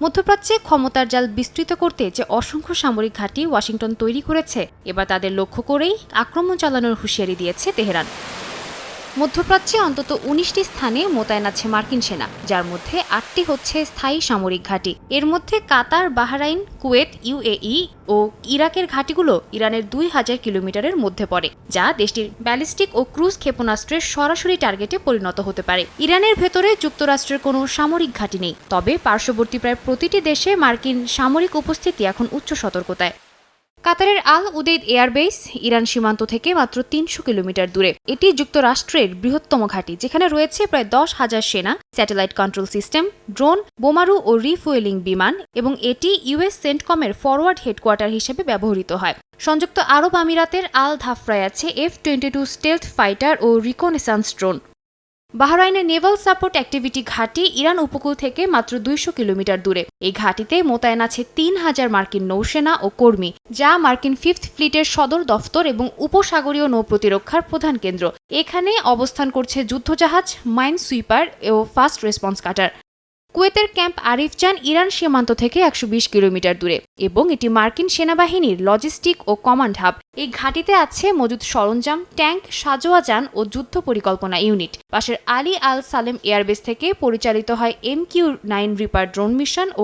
মধ্যপ্রাচ্যে ক্ষমতার জাল বিস্তৃত করতে যে অসংখ্য সামরিক ঘাঁটি ওয়াশিংটন তৈরি করেছে, এবার তাদের লক্ষ্য করেই আক্রমণ চালানোর হুঁশিয়ারি দিয়েছে তেহরান। মধ্যপ্রাচ্যে অন্তত ১৯টি স্থানে মোতায়েন আছে মার্কিন সেনা, যার মধ্যে ৮টি হচ্ছে স্থায়ী সামরিক ঘাঁটি। এর মধ্যে কাতার, বাহরাইন, কুয়েত, ইউএই ও ইরাকের ঘাঁটিগুলো ইরানের ২,০০০ কিলোমিটারের মধ্যে পড়ে, যা দেশটির ব্যালিস্টিক ও ক্রুজ ক্ষেপণাস্ত্রের সরাসরি টার্গেটে পরিণত হতে পারে। ইরানের ভেতরে যুক্তরাষ্ট্রের কোনো সামরিক ঘাঁটি নেই, তবে পার্শ্ববর্তী প্রায় প্রতিটি দেশে মার্কিন সামরিক উপস্থিতি এখন উচ্চ সতর্কতায়। কাতারের আল উদেইদ এয়ারবেস ইরান সীমান্ত থেকে মাত্র ৩০০ কিলোমিটার দূরে। এটি যুক্তরাষ্ট্রের বৃহত্তম ঘাঁটি, যেখানে রয়েছে প্রায় ১০,০০০ সেনা, স্যাটেলাইট কন্ট্রোল সিস্টেম, ড্রোন, বোমারু ও রিফুয়েলিং বিমান, এবং এটি ইউএস সেন্টকমের ফরওয়ার্ড হেডকোয়ার্টার হিসেবে ব্যবহৃত হয়। সংযুক্ত আরব আমিরাতের আল ধাফরায় আছে F-22 স্টেলথ ফাইটার ও রিকনেসান্স ড্রোন। বাহরাইনের নেভাল সাপোর্ট অ্যাক্টিভিটি ঘাঁটি ইরান উপকূল থেকে মাত্র ২০০ কিলোমিটার দূরে। এই ঘাঁটিতে মোতায়েন আছে ৩,০০০ মার্কিন নৌসেনা ও কর্মী, যা মার্কিন ফিফথ ফ্লিটের সদর দফতর এবং উপসাগরীয় নৌ প্রতিরক্ষার প্রধান কেন্দ্র। এখানে অবস্থান করছে যুদ্ধজাহাজ, মাইন সুইপার ও ফাস্ট রেসপন্স কাটার। কুয়েতের ক্যাম্প আরিফজান ইরান সীমান্ত থেকে ১২০ কিলোমিটার দূরে এবং এটি মার্কিন সেনাবাহিনীর লজিস্টিক ও কমান্ড হাব। এই ঘাঁটিতে আছে মজুদ সরঞ্জাম, ট্যাঙ্ক, সাঁজোয়া যান ও যুদ্ধ পরিকল্পনা ইউনিট। পাশের আলী আল সালেম এয়ারবেস থেকে পরিচালিত হয় MQ-9 রিপার ড্রোন মিশন ও